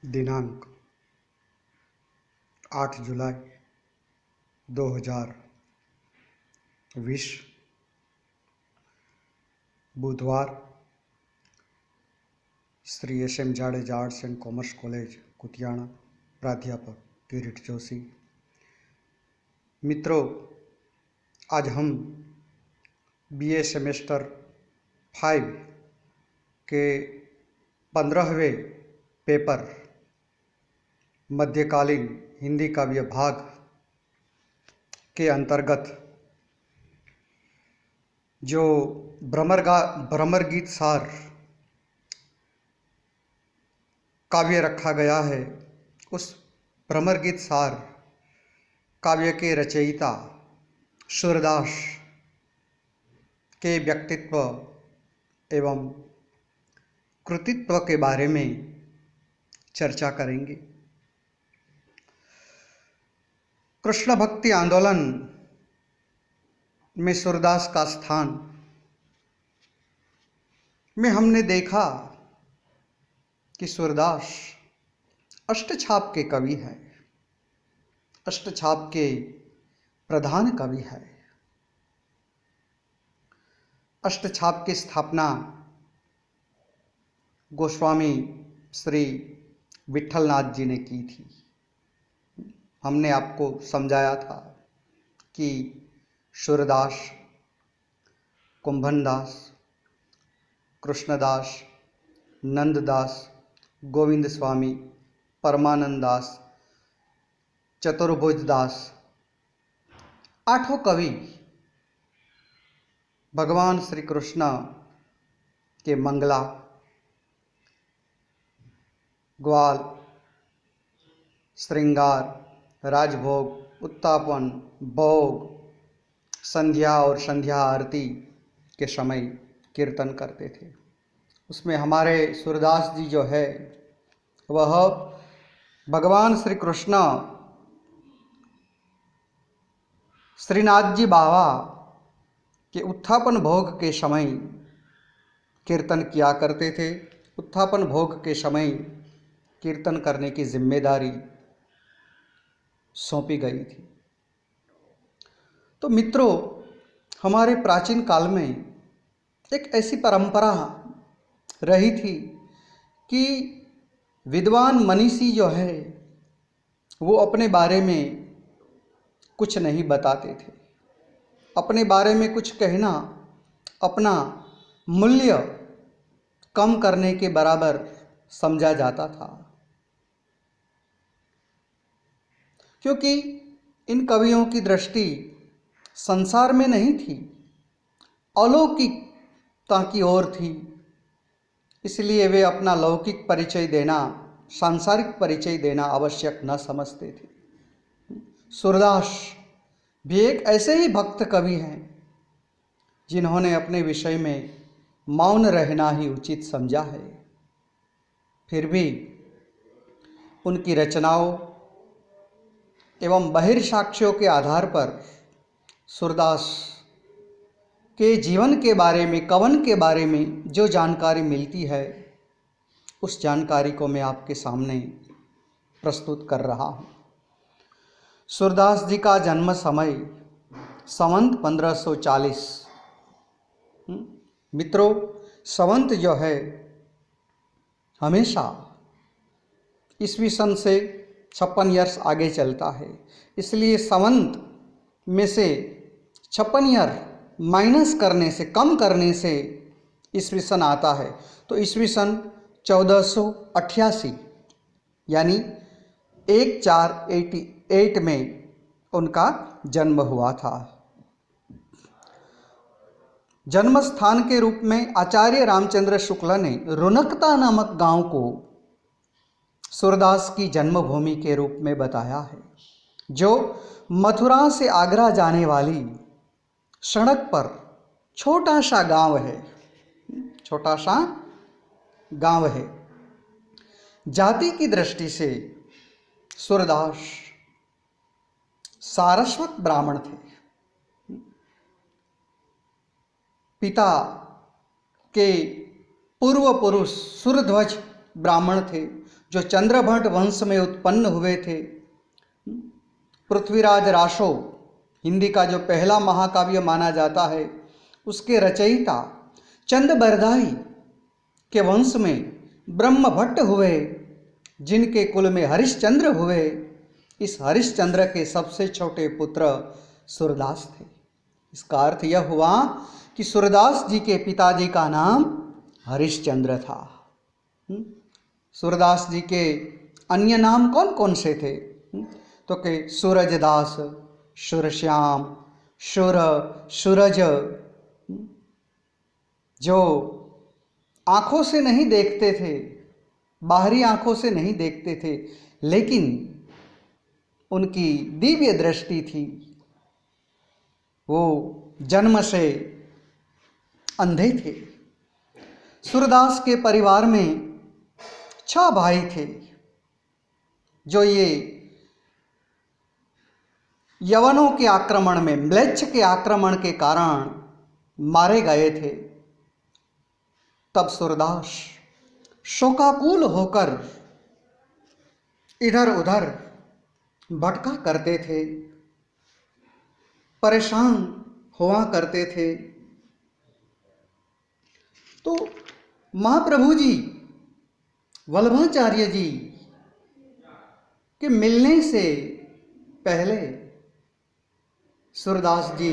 दिनांक 8 जुलाई 2020 बुधवार Shri SM. Jadeja arts and commerce college Kutiyana, प्राध्यापक किरीट जोशी। मित्रों, आज हम बीए सेमेस्टर 5 के 15वें पेपर मध्यकालीन हिंदी काव्य भाग के अंतर्गत जो भ्रमर गीत सार काव्य रखा गया है, उस भ्रमर गीत सार काव्य के रचयिता सूरदास के व्यक्तित्व एवं कृतित्व के बारे में चर्चा करेंगे। कृष्ण भक्ति आंदोलन में सूरदास का स्थान में हमने देखा कि सूरदास अष्टछाप के कवि हैं, अष्टछाप के प्रधान कवि हैं। अष्टछाप की स्थापना गोस्वामी श्री विठलनाथ जी ने की थी। हमने आपको समझाया था कि सूरदास, कुंभनदास, कृष्णदास, नंददास, गोविंद स्वामी, परमानंद दास, चतुर्भुज दास, 8 कवि भगवान श्री कृष्ण के मंगला, ग्वाल, श्रृंगार, राजभोग, उत्तापन, भोग, संध्या और संध्या आरती के समय कीर्तन करते थे। उसमें हमारे सूरदास जी जो है वह भगवान श्री कृष्ण श्रीनाथ जी बाबा के उत्थापन भोग के समय कीर्तन किया करते थे। उत्थापन भोग के समय कीर्तन करने की जिम्मेदारी सौंपी गई थी। तो मित्रों, हमारे प्राचीन काल में एक ऐसी परंपरा रही थी कि विद्वान मनीषी जो है वो अपने बारे में कुछ नहीं बताते थे। अपने बारे में कुछ कहना अपना मूल्य कम करने के बराबर समझा जाता था, क्योंकि इन कवियों की दृष्टि संसार में नहीं थी, अलौकिकता की ओर थी। इसलिए वे अपना लौकिक परिचय देना, सांसारिक परिचय देना आवश्यक न समझते थे। सूरदास भी एक ऐसे ही भक्त कवि हैं जिन्होंने अपने विषय में मौन रहना ही उचित समझा है। फिर भी उनकी रचनाओं एवं बहिर्साक्ष्यों के आधार पर सूरदास के जीवन के बारे में, कवन के बारे में जो जानकारी मिलती है, उस जानकारी को मैं आपके सामने प्रस्तुत कर रहा हूँ। सूरदास जी का जन्म समय संवत 1540। मित्रों, संवत जो है हमेशा ईस्वी सन से 56 ईयर्स आगे चलता है। इसलिए संवत में से 56 ईयर माइनस करने से, कम करने से ईस्वी सन आता है। तो ईस्वी सन 1488 यानी 1488 में उनका जन्म हुआ था। जन्म स्थान के रूप में आचार्य रामचंद्र शुक्ल ने रुनकता नामक गांव को सूरदास की जन्मभूमि के रूप में बताया है, जो मथुरा से आगरा जाने वाली सड़क पर छोटा सा गांव है। छोटा सा गांव है। जाति की दृष्टि से सूरदास सारस्वत ब्राह्मण थे। पिता के पूर्व पुरुष सूरध्वज ब्राह्मण थे, जो चंद्रभट्ट वंश में उत्पन्न हुए थे। पृथ्वीराज रासो हिंदी का जो पहला महाकाव्य माना जाता है, उसके रचयिता चंद बरदाई के वंश में ब्रह्मभट्ट हुए, जिनके कुल में हरिश्चंद्र हुए। इस हरिश्चंद्र के सबसे छोटे पुत्र सूरदास थे। इसका अर्थ यह हुआ कि सूरदास जी के पिताजी का नाम हरिश्चंद्र था। सूरदास जी के अन्य नाम कौन कौन से थे? तो के सूरजदास, सूरश्याम, सूरज, जो आंखों से नहीं देखते थे, बाहरी आंखों से नहीं देखते थे, लेकिन उनकी दिव्य दृष्टि थी। वो जन्म से अंधे थे। सूरदास के परिवार में 6 भाई थे, जो ये यवनों के आक्रमण में, म्लेच्छ के आक्रमण के कारण मारे गए थे। तब सूरदास शोकाकुल होकर इधर उधर भटका करते थे, परेशान हुआ करते थे। तो महाप्रभु जी वल्लभाचार्य जी के मिलने से पहले सूरदास जी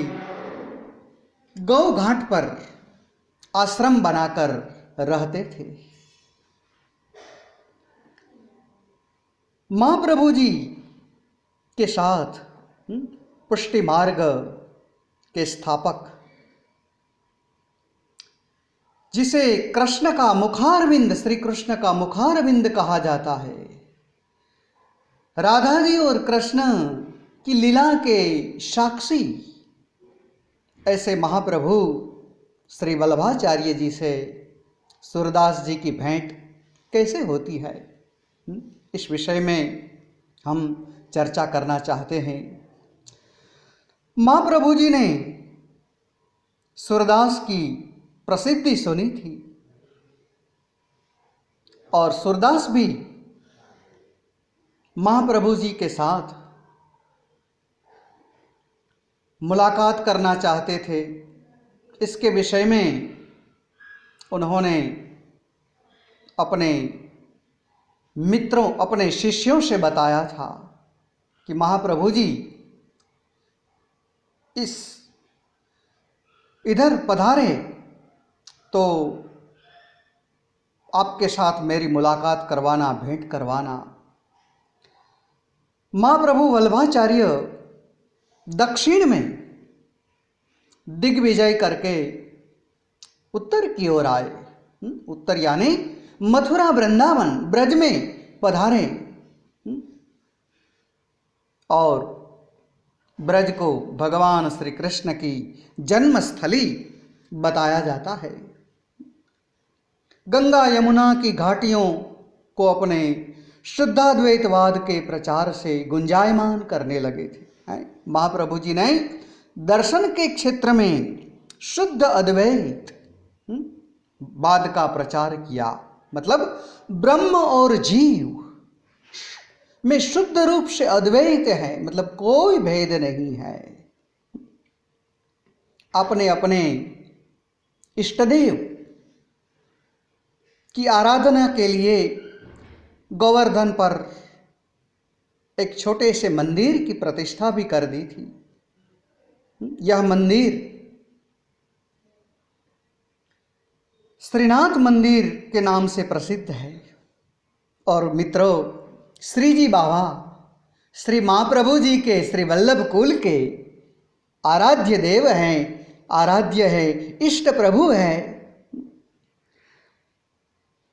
गौ घाट पर आश्रम बनाकर रहते थे। महाप्रभु जी के साथ पुष्टि मार्ग के स्थापक, जिसे कृष्ण का मुखारविंद, श्री कृष्ण का मुखारविंद कहा जाता है, राधा जी और कृष्ण की लीला के साक्षी ऐसे महाप्रभु श्री वल्लभाचार्य जी से सूरदास जी की भेंट कैसे होती है, इस विषय में हम चर्चा करना चाहते हैं। महाप्रभु जी ने सूरदास की प्रसिद्धि सुनी थी और सूरदास भी महाप्रभु जी के साथ मुलाकात करना चाहते थे। इसके विषय में उन्होंने अपने मित्रों, अपने शिष्यों से बताया था कि महाप्रभु जी इधर पधारे तो आपके साथ मेरी मुलाकात करवाना, भेंट करवाना। महाप्रभु वल्लभाचार्य दक्षिण में दिग्विजय करके उत्तर की ओर आए। उत्तर यानी मथुरा, वृंदावन, ब्रज में पधारे और ब्रज को भगवान श्री कृष्ण की जन्मस्थली बताया जाता है। गंगा यमुना की घाटियों को अपने शुद्धाद्वैतवाद के प्रचार से गुंजायमान करने लगे थे। महाप्रभु जी ने दर्शन के क्षेत्र में शुद्ध अद्वैत वाद का प्रचार किया। मतलब ब्रह्म और जीव में शुद्ध रूप से अद्वैत है, मतलब कोई भेद नहीं है। अपने अपने इष्टदेव की आराधना के लिए गोवर्धन पर एक छोटे से मंदिर की प्रतिष्ठा भी कर दी थी। यह मंदिर श्रीनाथ मंदिर के नाम से प्रसिद्ध है। और मित्रों, श्री जी बाबा श्री महाप्रभु जी के श्री वल्लभ कुल के आराध्य देव हैं, आराध्य है, इष्ट प्रभु है।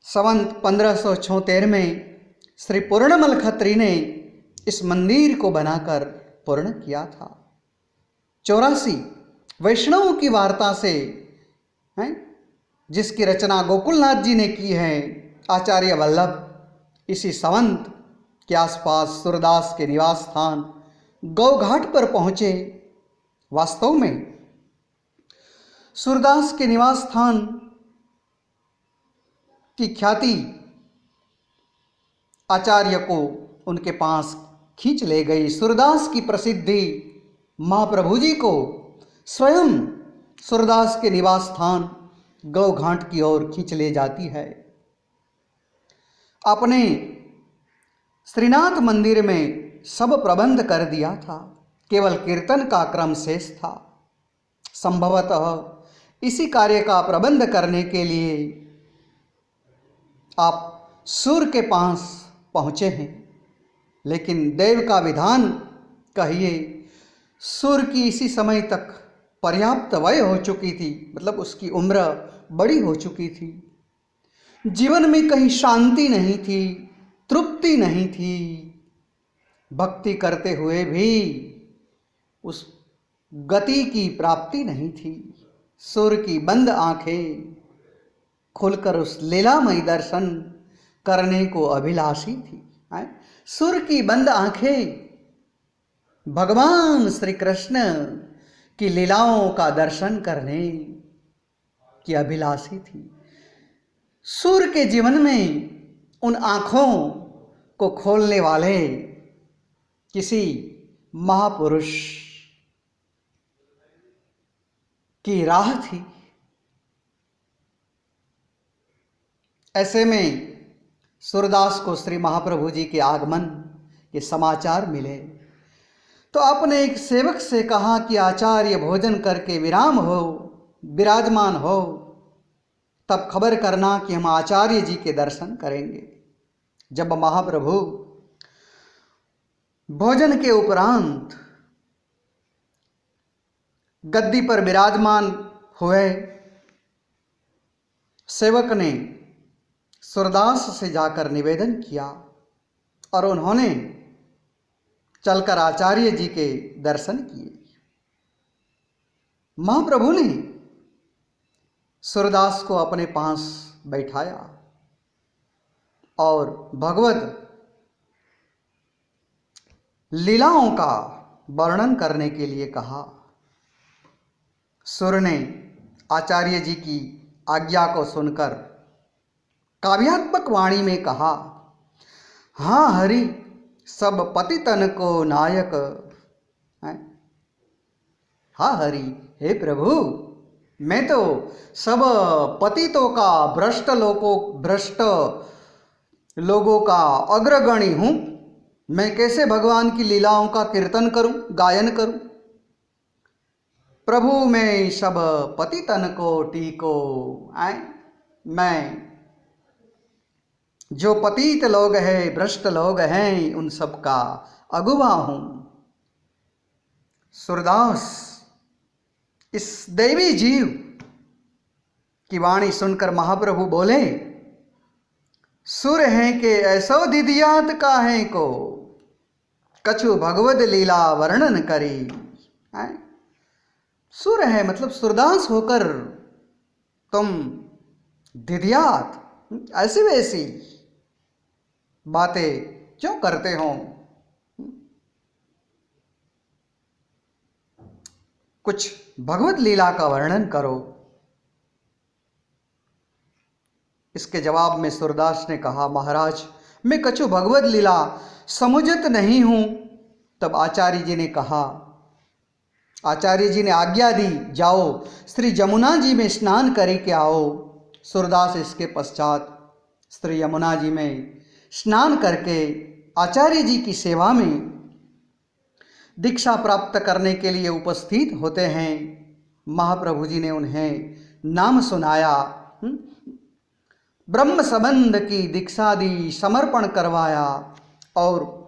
संवत 1576 में श्री पूर्णमल खत्री ने इस मंदिर को बनाकर पूर्ण किया था। 84 वैष्णवों की वार्ता से हैं, जिसकी रचना गोकुलनाथ जी ने की है, आचार्य वल्लभ इसी संवत के आसपास सूरदास के निवास स्थान गौघाट पर पहुँचे। वास्तव में सूरदास के निवास स्थान की ख्याति आचार्य को उनके पास खींच ले गई। सूरदास की प्रसिद्धि महाप्रभु जी को स्वयं सूरदास के निवास स्थान गौघाट की ओर खींच ले जाती है। अपने श्रीनाथ मंदिर में सब प्रबंध कर दिया था, केवल कीर्तन का क्रम शेष था। संभवतः इसी कार्य का प्रबंध करने के लिए आप सूर्य के पास पहुँचे हैं, लेकिन देव का विधान कहिए, सूर्य की इसी समय तक पर्याप्त वय हो चुकी थी, मतलब उसकी उम्र बड़ी हो चुकी थी। जीवन में कहीं शांति नहीं थी, तृप्ति नहीं थी। भक्ति करते हुए भी उस गति की प्राप्ति नहीं थी। सूर्य की बंद आंखें खुलकर उस लीलामय दर्शन करने को अभिलाषी थी। सूर्य की बंद आंखें भगवान श्री कृष्ण की लीलाओं का दर्शन करने की अभिलाषी थी। सूर्य के जीवन में उन आँखों को खोलने वाले किसी महापुरुष की राह थी। ऐसे में सूरदास को श्री महाप्रभु जी के आगमन के समाचार मिले तो आपने एक सेवक से कहा कि आचार्य भोजन करके विराजमान हो, तब खबर करना कि हम आचार्य जी के दर्शन करेंगे। जब महाप्रभु भोजन के उपरांत गद्दी पर विराजमान हुए, सेवक ने सूरदास से जाकर निवेदन किया और उन्होंने चलकर आचार्य जी के दर्शन किए। महाप्रभु ने सूरदास को अपने पास बैठाया और भगवत लीलाओं का वर्णन करने के लिए कहा। सूर्य ने आचार्य जी की आज्ञा को सुनकर काव्यात्मक वाणी में कहा, हाँ हरि सब पतितन को नायक है। हाँ हरि, हे प्रभु, मैं तो सब पतितों का भ्रष्ट लोगों का अग्रगणी हूँ। मैं कैसे भगवान की लीलाओं का कीर्तन करूं, गायन करूं। प्रभु मैं सब पतितन को टीको, मैं जो पतित लोग हैं, भ्रष्ट लोग हैं, उन सब का अगुवा हूं। सूरदास इस देवी जीव की वाणी सुनकर महाप्रभु बोले, सुर हैं के ऐसो दिदियात काहे को, कछु भगवद लीला वर्णन करी। सुर है मतलब सूरदास होकर तुम दिदियात ऐसी वैसी बातें क्यों करते हो। कुछ भगवत लीला का वर्णन करो। इसके जवाब में सूरदास ने कहा, महाराज मैं कछु भगवत लीला समुझत नहीं हूं। तब आचार्य जी ने कहा, आचार्य जी ने आज्ञा दी, जाओ श्री जमुना जी में स्नान करके आओ। सूरदास इसके पश्चात श्री यमुना जी में स्नान करके आचार्य जी की सेवा में दीक्षा प्राप्त करने के लिए उपस्थित होते हैं। महाप्रभु जी ने उन्हें नाम सुनाया, ब्रह्म संबंध की दीक्षा दी, समर्पण करवाया और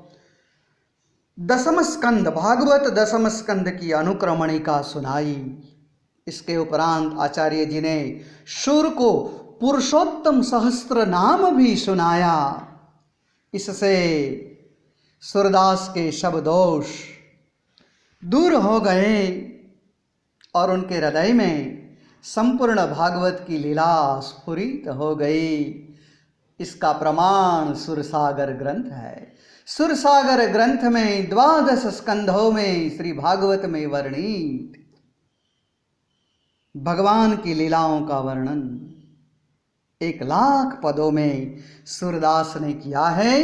दसम स्कंद भागवत दसम स्कंद की अनुक्रमणिका सुनाई। इसके उपरांत आचार्य जी ने शूर को पुरुषोत्तम सहस्त्र नाम भी सुनाया। इससे सूरदास के सब दोष दूर हो गए और उनके हृदय में संपूर्ण भागवत की लीला स्फुरित हो गई। इसका प्रमाण सुरसागर ग्रंथ है। सुरसागर ग्रंथ में 12 स्कंधों में श्री भागवत में वर्णित भगवान की लीलाओं का वर्णन 1,00,000 पदों में सूरदास ने किया है।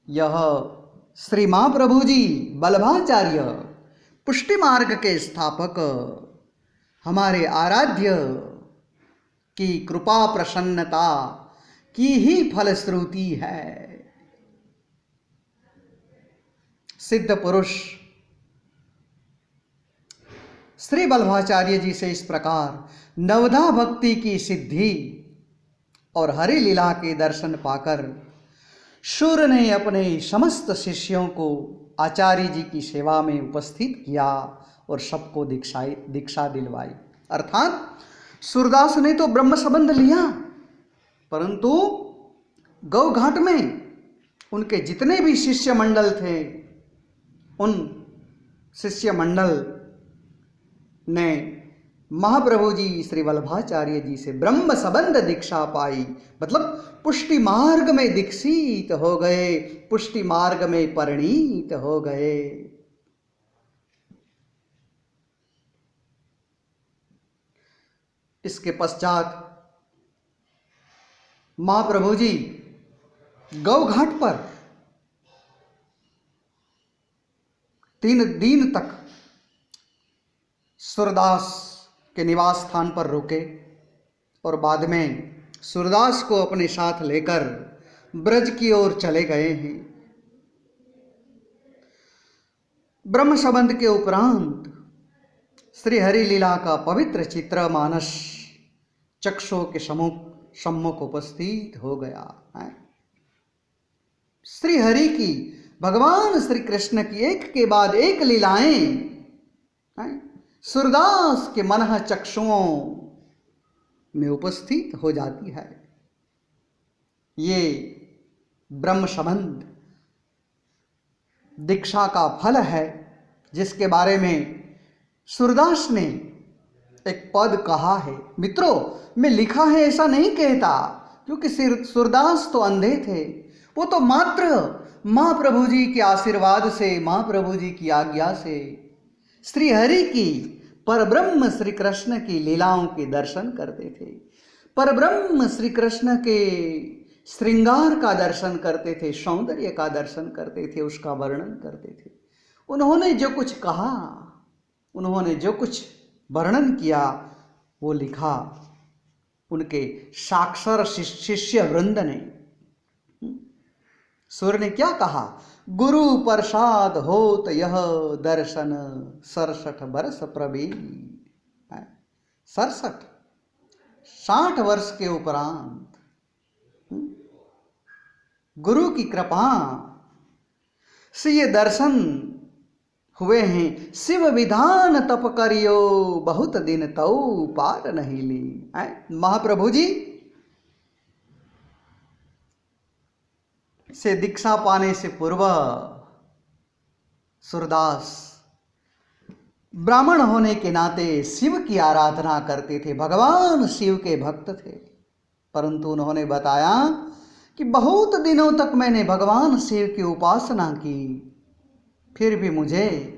यह श्री महाप्रभु जी वल्लभाचार्य पुष्टि मार्ग के स्थापक हमारे आराध्य की कृपा प्रसन्नता की ही फलश्रुति है। सिद्ध पुरुष श्री वल्लभाचार्य जी से इस प्रकार नवधा भक्ति की सिद्धि और हरि लीला के दर्शन पाकर शूर ने अपने समस्त शिष्यों को आचार्य जी की सेवा में उपस्थित किया और सबको दीक्षा दिलवाई। अर्थात सूरदास ने तो ब्रह्म संबंध लिया, परंतु गौ घाट में उनके जितने भी शिष्य मंडल थे, उन शिष्य मंडल ने महाप्रभु जी श्री वल्लभाचार्य जी से ब्रह्म संबंध दीक्षा पाई, मतलब पुष्टि मार्ग में दीक्षित हो गए, पुष्टि मार्ग में परिणीत हो गए। इसके पश्चात महाप्रभु जी गौ घाट पर 3 दिन तक सूरदास के निवास स्थान पर रुके और बाद में सूरदास को अपने साथ लेकर ब्रज की ओर चले गए हैं। ब्रह्म संबंध के उपरांत श्री हरि लीला का पवित्र चित्र मानस चक्षुओं के सम्मुख उपस्थित हो गया है। श्री हरि की, भगवान श्री कृष्ण की एक के बाद एक लीलाएं सूरदास के मनः चक्षुओं में उपस्थित हो जाती है। ये ब्रह्म संबंध दीक्षा का फल है, जिसके बारे में सूरदास ने एक पद कहा है। मित्रों, मैं लिखा है ऐसा नहीं कहता, क्योंकि सूरदास तो अंधे थे, वो तो मात्र महाप्रभु जी के आशीर्वाद से, महाप्रभु जी की आज्ञा से श्री हरि की, परब्रह्म श्री कृष्ण की लीलाओं के दर्शन करते थे, परब्रह्म श्री कृष्ण के श्रृंगार का दर्शन करते थे, सौंदर्य का दर्शन करते थे, उसका वर्णन करते थे। उन्होंने जो कुछ कहा, उन्होंने जो कुछ वर्णन किया, वो लिखा उनके साक्षर शिष्य वृंद ने। सूर्य ने क्या कहा? गुरु प्रसाद होत यह दर्शन 67 वर्ष प्रवीण। 60 वर्ष के उपरांत गुरु की कृपा से ये दर्शन हुए हैं। शिव विधान तप करियो बहुत दिन तऊ पार नहीं ली। महाप्रभु जी से दीक्षा पाने से पूर्व सूरदास ब्राह्मण होने के नाते शिव की आराधना करते थे, भगवान शिव के भक्त थे। परंतु उन्होंने बताया कि बहुत दिनों तक मैंने भगवान शिव की उपासना की, फिर भी मुझे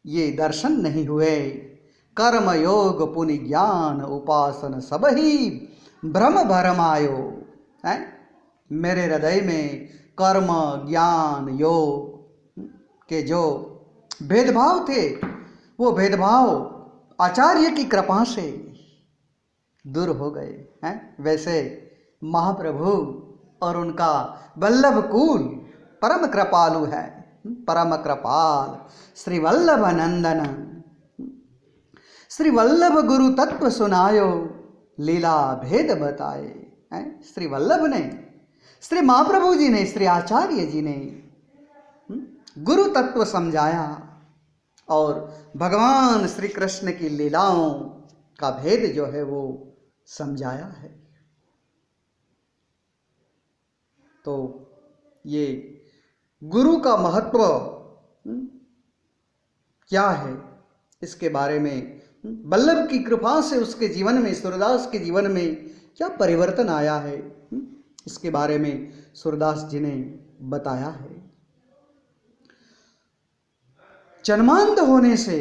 ये दर्शन नहीं हुए। कर्म योग पुनि ज्ञान उपासन सब ही भ्रम भरमायो। मेरे हृदय में कर्म ज्ञान योग के जो भेदभाव थे, वो भेदभाव आचार्य की कृपा से दूर हो गए हैं। वैसे महाप्रभु और उनका वल्लभ कुल परम कृपालु है, परम कृपाल श्री वल्लभ नंदन। श्री वल्लभ गुरु तत्व सुनायो लीला भेद बताए। श्री वल्लभ ने, श्री महाप्रभु जी ने, श्री आचार्य जी ने गुरु तत्व समझाया और भगवान श्री कृष्ण की लीलाओं का भेद जो है वो समझाया है। तो ये गुरु का महत्व क्या है, इसके बारे में वल्लभ की कृपा से उसके जीवन में, सूरदास के जीवन में क्या परिवर्तन आया है, इसके बारे में सूरदास जी ने बताया है। जन्मांध होने से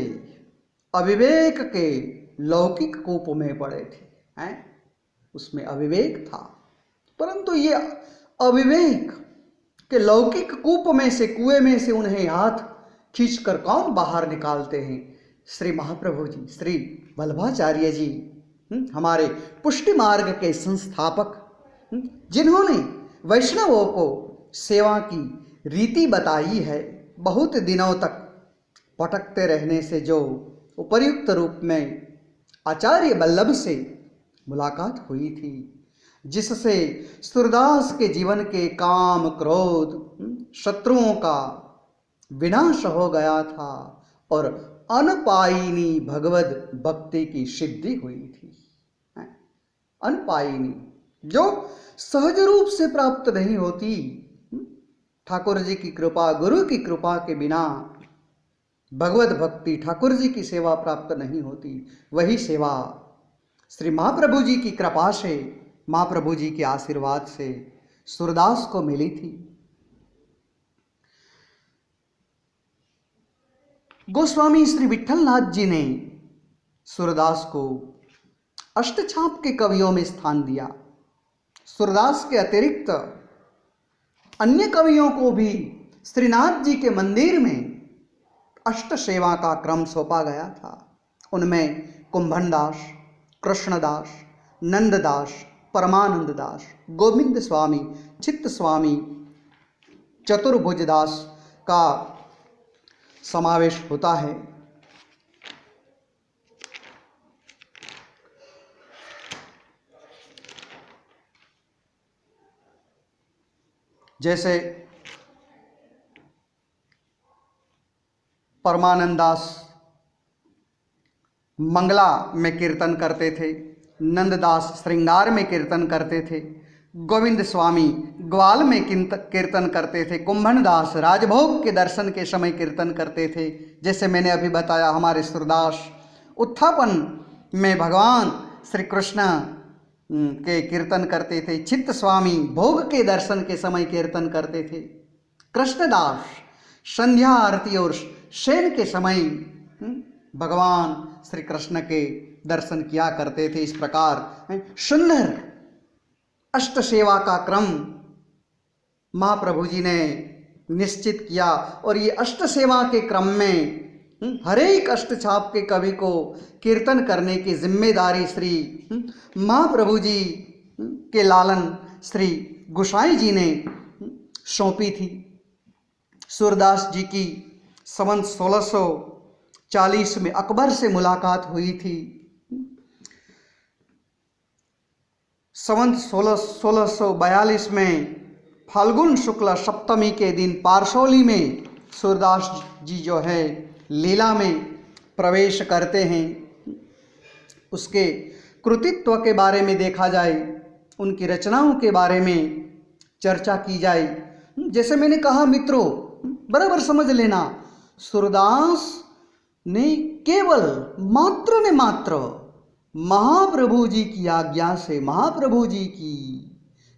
अविवेक के लौकिक कूप में पड़े थे, उसमें अविवेक था, परंतु ये अविवेक के लौकिक कूप में से, कुएं में से उन्हें हाथ खींचकर कौन बाहर निकालते हैं? श्री महाप्रभु जी, श्री वल्लभाचार्य जी, हमारे पुष्टि मार्ग के संस्थापक, जिन्होंने वैष्णवों को सेवा की रीति बताई है। बहुत दिनों तक भटकते रहने से जो उपर्युक्त रूप में आचार्य वल्लभ से मुलाकात हुई थी, जिससे सूरदास के जीवन के काम, क्रोध, शत्रुओं का विनाश हो गया था और अनपायिनी भगवत भक्ति की सिद्धि हुई थी। अनपायिनी, जो सहज रूप से प्राप्त नहीं होती। ठाकुर जी की कृपा, गुरु की कृपा के बिना भगवत भक्ति, ठाकुर जी की सेवा प्राप्त नहीं होती। वही सेवा श्री महाप्रभु जी की कृपा से, महाप्रभु जी के आशीर्वाद से सूरदास को मिली थी। गोस्वामी श्री विठलनाथ जी ने सूरदास को अष्टछाप के कवियों में स्थान दिया। सूरदास के अतिरिक्त अन्य कवियों को भी श्रीनाथ जी के मंदिर में अष्ट सेवा का क्रम सौंपा गया था। उनमें कुंभनदास, कृष्णदास, नंददास, परमानंद दास, गोविंद स्वामी, चित्त स्वामी, चतुर्भुजदास का समावेश होता है। जैसे परमानंदास मंगला में कीर्तन करते थे, नंददास श्रृंगार में कीर्तन करते थे, गोविंद स्वामी ग्वाल में कीर्तन करते थे, कुंभनदास राजभोग के दर्शन के समय कीर्तन करते थे। जैसे मैंने अभी बताया, हमारे सूरदास उत्थापन में भगवान श्री कृष्ण के कीर्तन करते थे। चित्त स्वामी भोग के दर्शन के समय कीर्तन करते थे। कृष्णदास संध्या आरती और शयन के समय भगवान श्री कृष्ण के दर्शन किया करते थे। इस प्रकार सुंदर अष्ट सेवा का क्रम महाप्रभु जी ने निश्चित किया और ये अष्ट सेवा के क्रम में हर एक अष्टछाप के कवि को कीर्तन करने की जिम्मेदारी श्री महाप्रभु जी के लालन श्री गोसाई जी ने सौंपी थी। सूरदास जी की संवत 1640 में अकबर से मुलाकात हुई थी। संवत 1642 में फाल्गुन शुक्ल सप्तमी के दिन पारसौली में सूरदास जी जो है लीला में प्रवेश करते हैं। उसके कृतित्व के बारे में देखा जाए, उनकी रचनाओं के बारे में चर्चा की जाए। जैसे मैंने कहा मित्रों, बराबर समझ लेना, सूरदास ने केवल मात्र ने मात्र महाप्रभु जी की आज्ञा से, महाप्रभु जी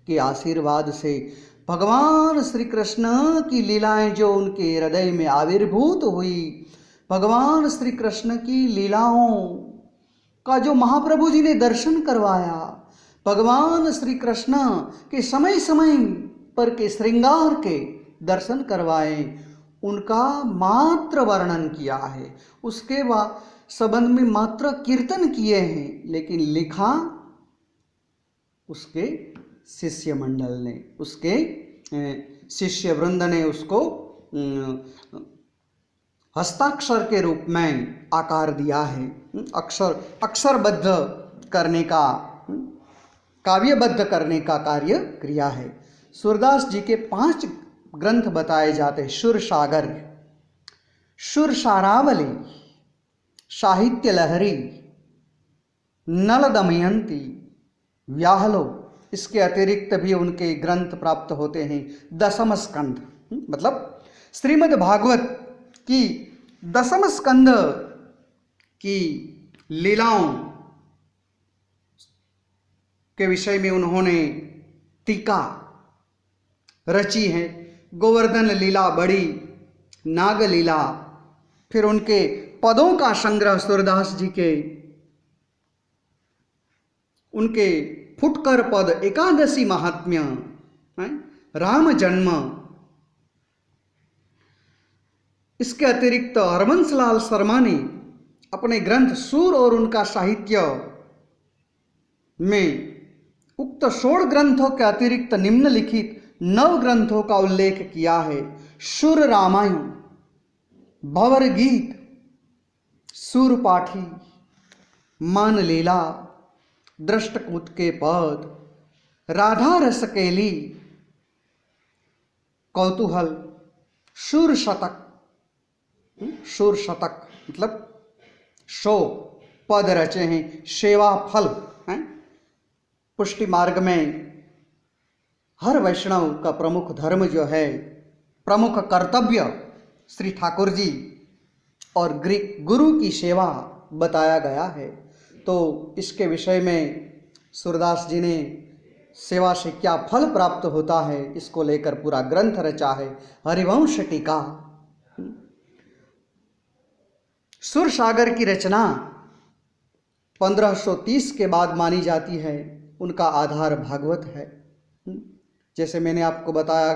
के आशीर्वाद से भगवान श्री कृष्ण की लीलाएं जो उनके हृदय में आविर्भूत हुई, भगवान श्री कृष्ण की लीलाओं का जो महाप्रभु जी ने दर्शन करवाया, भगवान श्री कृष्ण के समय समय पर के श्रृंगार के दर्शन करवाए, उनका मात्र वर्णन किया है। उसके संबंध में मात्र कीर्तन किए हैं, लेकिन लिखा उसके शिष्य मंडल ने, उसके शिष्य वृंद ने उसको हस्ताक्षर के रूप में आकार दिया है। अक्षरबद्ध करने का, काव्यबद्ध करने का कार्य किया है। सूरदास जी के 5 ग्रंथ बताए जाते हैं। सुरसागर, सुरसारावली, साहित्य लहरी, नल दमयंती, व्याहलो। इसके अतिरिक्त भी उनके ग्रंथ प्राप्त होते हैं। दशम स्कंध, मतलब श्रीमद् भागवत की दशम स्कंद की लीलाओं के विषय में उन्होंने टीका रची है। गोवर्धन लीला बड़ी, नाग लीला, फिर उनके पदों का संग्रह सूरदास जी के, उनके फुटकर पद, एकादशी महात्म्य, राम जन्म, इसके अतिरिक्त हरबंस लाल शर्मा ने अपने ग्रंथ सूर और उनका साहित्य में उक्त 16 ग्रंथों के अतिरिक्त निम्नलिखित 9 ग्रंथों का उल्लेख किया है। सुर रामायण, भंवर गीत, सूरपाठी, मान लीला, दृष्टकूट के पद, राधा रसकेली, कौतूहल, शूर शतक, शूर शतक मतलब 100 पद रचे हैं, सेवा फल हैं। पुष्टि मार्ग में हर वैष्णव का प्रमुख धर्म जो है, प्रमुख कर्तव्य श्री ठाकुर जी और गुरु की सेवा बताया गया है। तो इसके विषय में सूरदास जी ने सेवा से क्या फल प्राप्त होता है, इसको लेकर पूरा ग्रंथ रचा है, हरिवंश टीका। सुर सागर की रचना 1530 के बाद मानी जाती है। उनका आधार भागवत है। जैसे मैंने आपको बताया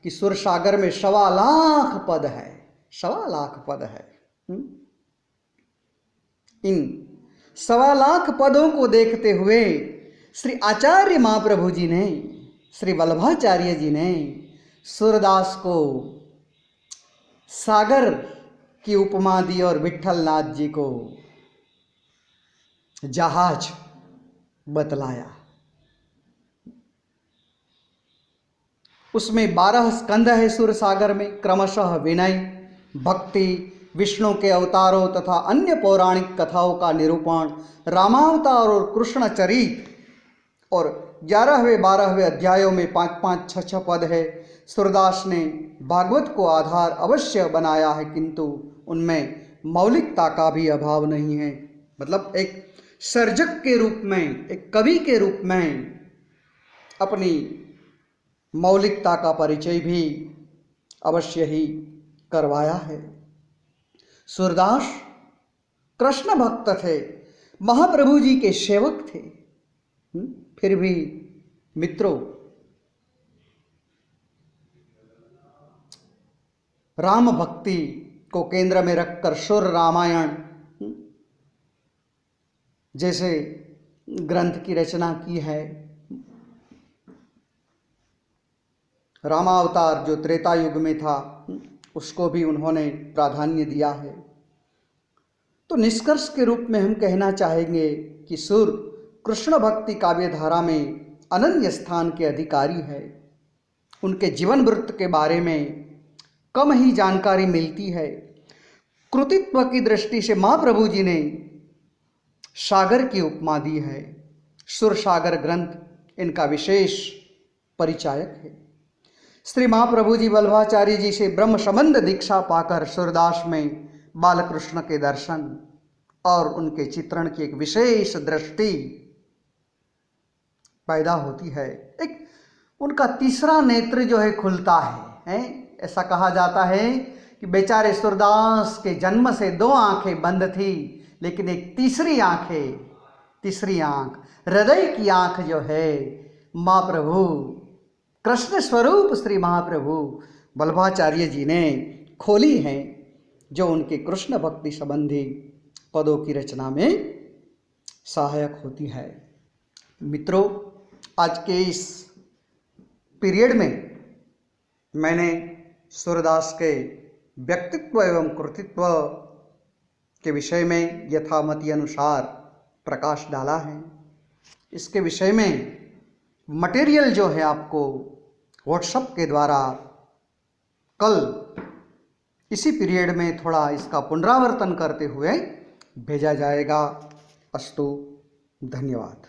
कि सुर सागर में 1.25 लाख पद है, 1.25 लाख पद है। इन 1.25 लाख पदों को देखते हुए श्री आचार्य महाप्रभु जी ने, श्री वल्लभाचार्य जी ने सूरदास को सागर की उपमा दी और विट्ठल नाथ जी को जहाज बतलाया। उसमें 12 स्कंद है सुर सागर में, क्रमशः विनय, भक्ति, विष्णु के अवतारों तथा अन्य पौराणिक कथाओं का निरूपण, रामावतार और कृष्ण चरित, और 11वें 12वें अध्यायों में 5-5, 6-6 पद है। सूरदास ने भागवत को आधार अवश्य बनाया है, किंतु उनमें मौलिकता का भी अभाव नहीं है। मतलब एक सर्जक के रूप में, एक कवि के रूप में अपनी मौलिकता का परिचय भी अवश्य ही करवाया है। सूरदास कृष्ण भक्त थे, महाप्रभु जी के सेवक थे। फिर भी मित्रों, राम भक्ति को केंद्र में रखकर सुर रामायण जैसे ग्रंथ की रचना की है। रामावतार जो त्रेता युग में था, उसको भी उन्होंने प्राधान्य दिया है। तो निष्कर्ष के रूप में हम कहना चाहेंगे कि सुर कृष्ण भक्ति काव्य धारा में अनन्य स्थान के अधिकारी है। उनके जीवन वृत्त के बारे में कम ही जानकारी मिलती है। कृतित्व की दृष्टि से महाप्रभु जी ने सागर की उपमा दी है। सुर सागर ग्रंथ इनका विशेष परिचायक है। श्री महाप्रभु जी वल्लभाचार्य जी से ब्रह्म संबंध दीक्षा पाकर सूरदास में बालकृष्ण के दर्शन और उनके चित्रण की एक विशेष दृष्टि पैदा होती है। एक उनका तीसरा नेत्र जो है खुलता है। ऐसा कहा जाता है कि बेचारे सूरदास के जन्म से 2 आंखें बंद थी, लेकिन एक तीसरी आंख, हृदय की आंख जो है महाप्रभु कृष्ण स्वरूप श्री महाप्रभु वल्लभाचार्य जी ने खोली है, जो उनके कृष्ण भक्ति संबंधी पदों की रचना में सहायक होती है। मित्रों, आज के इस पीरियड में मैंने सूरदास के व्यक्तित्व एवं कृतित्व के विषय में यथामति अनुसार प्रकाश डाला है। इसके विषय में मटेरियल जो है आपको व्हाट्सएप के द्वारा कल इसी पीरियड में थोड़ा इसका पुनरावर्तन करते हुए भेजा जाएगा। अस्तु, धन्यवाद।